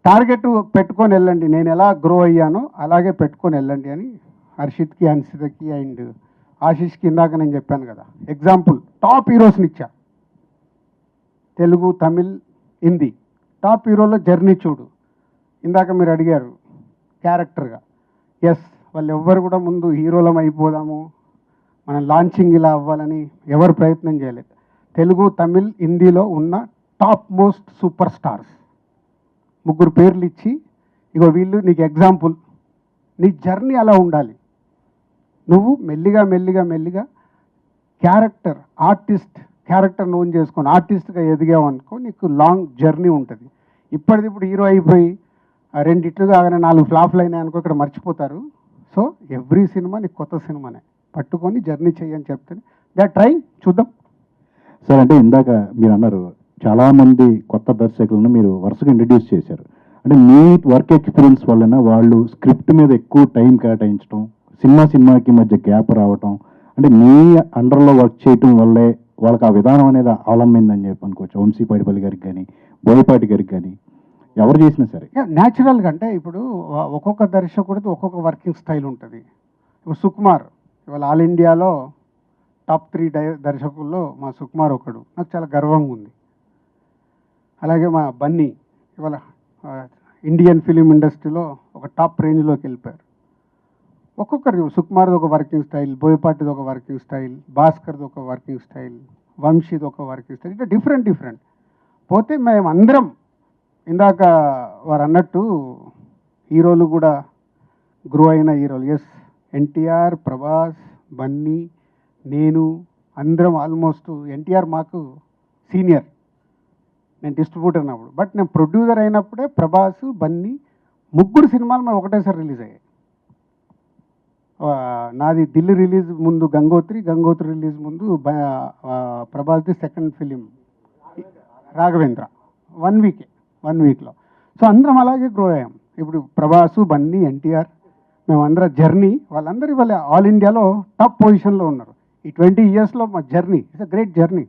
Target పెట్టుకొని వెళ్ళండి, నేను ఎలా గ్రో అయ్యానో అలాగే పెట్టుకొని వెళ్ళండి అని హర్షిత్కి, అన్సితకి అండ్ ఆశీష్కి ఇందాక నేను చెప్పాను కదా. ఎగ్జాంపుల్, టాప్ హీరోస్ని ఇచ్చా, తెలుగు, తమిళ్, హిందీ టాప్ హీరోలో జర్నీ చూడు. ఇందాక మీరు అడిగారు క్యారెక్టర్గా, ఎస్, వాళ్ళు ఎవ్వరు కూడా ముందు హీరోలం అయిపోదాము, మనం లాంచింగ్ ఇలా అవ్వాలని ఎవరు ప్రయత్నం చేయలేదు. తెలుగు, తమిళ్, హిందీలో ఉన్న టాప్ మోస్ట్ సూపర్ స్టార్స్ ముగ్గురు పేర్లు ఇచ్చి, ఇగో వీళ్ళు నీకు ఎగ్జాంపుల్, నీ జర్నీ అలా ఉండాలి. నువ్వు మెల్లిగా మెల్లిగా మెల్లిగా క్యారెక్టర్ నోన్ చేసుకొని ఆర్టిస్ట్గా ఎదిగావు అనుకో, నీకు లాంగ్ జర్నీ ఉంటుంది. ఇప్పటిదిప్పుడు హీరో అయిపోయి రెండిట్లు కాగానే 4 ఫ్లాప్లు అయినాయి అనుకో, ఇక్కడ మర్చిపోతారు. సో ఎవ్రీ సినిమా నీకు కొత్త సినిమానే, పట్టుకొని జర్నీ చేయని చెప్తే ట్రై చూద్దాం. సార్, అంటే ఇందాక మీరు అన్నారు చాలామంది కొత్త దర్శకులను మీరు వరుసగా ఇంట్రడ్యూస్ చేశారు. అంటే మీ వర్క్ ఎక్స్పీరియన్స్ వలన వాళ్ళు స్క్రిప్ట్ మీద ఎక్కువ టైం కేటాయించడం, సినిమాకి మధ్య గ్యాప్ రావటం, అంటే మీ అండర్లో వర్క్ చేయటం వల్లే వాళ్ళకి ఆ విధానం అనేది అవలంబిందని చెప్పి అనుకోవచ్చు. వంశీ పైడిపల్లి గారికి కానీ, బోయపాటి గారికి కానీ, ఎవరు చేసినా సరే న్యాచురల్గా. అంటే ఇప్పుడు ఒక్కొక్క దర్శకుడికి ఒక్కొక్క వర్కింగ్ స్టైల్ ఉంటుంది. ఇప్పుడు సుకుమార్ ఇవాళ ఆల్ ఇండియాలో టాప్ 3 దర్శకుల్లో మా సుకుమార్ ఒకడు, నాకు చాలా గర్వంగా ఉంది. అలాగే మా బన్నీ ఇవాళ ఇండియన్ ఫిలిం ఇండస్ట్రీలో ఒక టాప్ రేంజ్లోకి వెళ్ళిపోయారు. ఒక్కొక్కరిది, సుకుమార్ది ఒక వర్కింగ్ స్టైల్, బోయపాటిది ఒక వర్కింగ్ స్టైల్, భాస్కర్ది ఒక వర్కింగ్ స్టైల్, వంశీది ఒక వర్కింగ్ స్టైల్, ఇట్లా డిఫరెంట్ పోతే మేము అందరం ఇందాక వారు అన్నట్టు హీరోలు కూడా గ్రో అయిన హీరోలు. ఎస్, ఎన్టీఆర్, ప్రభాస్, బన్నీ, నేను అందరం ఆల్మోస్ట్. ఎన్టీఆర్ మాకు సీనియర్, నేను డిస్ట్రిబ్యూటర్ అన్నప్పుడు. బట్ నేను ప్రొడ్యూసర్ అయినప్పుడే ప్రభాస్, బన్నీ ముగ్గురు సినిమాలు మేము ఒకటేసారి రిలీజ్ అయ్యాయి. నాది దిల్ రిలీజ్ ముందు గంగోత్రి రిలీజ్ ముందు ప్రభాస్ది సెకండ్ ఫిలిం రాఘవేంద్ర. 1 వీక్లో. సో అందరం అలాగే గ్రో అయ్యాం. ఇప్పుడు ప్రభాసు, బన్నీ, ఎన్టీఆర్ మేమందరం జర్నీ, వాళ్ళందరూ ఇవాళ ఆల్ ఇండియాలో టాప్ పొజిషన్లో ఉన్నారు. ఈ 20 ఇయర్స్లో మా journey it's a great journey.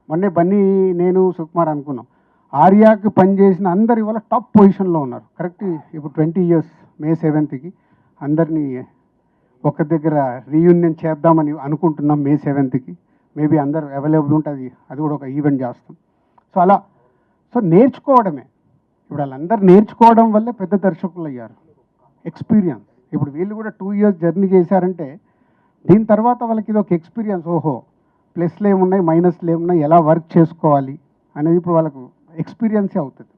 మొన్నే బన్నీ, నేను, సుకుమార్ అనుకున్నాం. ఆర్యాకి పనిచేసిన అందరు ఇవాళ టాప్ పొజిషన్లో ఉన్నారు. కరెక్ట్. ఇప్పుడు 20 ఇయర్స్ May 7th అందరినీ ఒక దగ్గర రీయూనియన్ చేద్దామని అనుకుంటున్నాం. May 7th మేబీ అందరు అవైలబుల్ ఉంటే అది కూడా ఒక ఈవెంట్ చేస్తాం. సో అలా నేర్చుకోవడమే. ఇప్పుడు వాళ్ళందరూ నేర్చుకోవడం వల్లే పెద్ద దర్శకులు అయ్యారు. ఎక్స్పీరియన్స్. ఇప్పుడు వీళ్ళు కూడా 2 ఇయర్స్ జర్నీ చేశారంటే దీని తర్వాత వాళ్ళకి ఇది ఒక ఎక్స్పీరియన్స్. ఓహో, ప్లస్లు ఏమున్నాయి, మైనస్లు ఏమున్నాయి, ఎలా వర్క్ చేసుకోవాలి అనేది ఇప్పుడు వాళ్ళకు ఎక్స్పీరియన్సే అవుతుంది.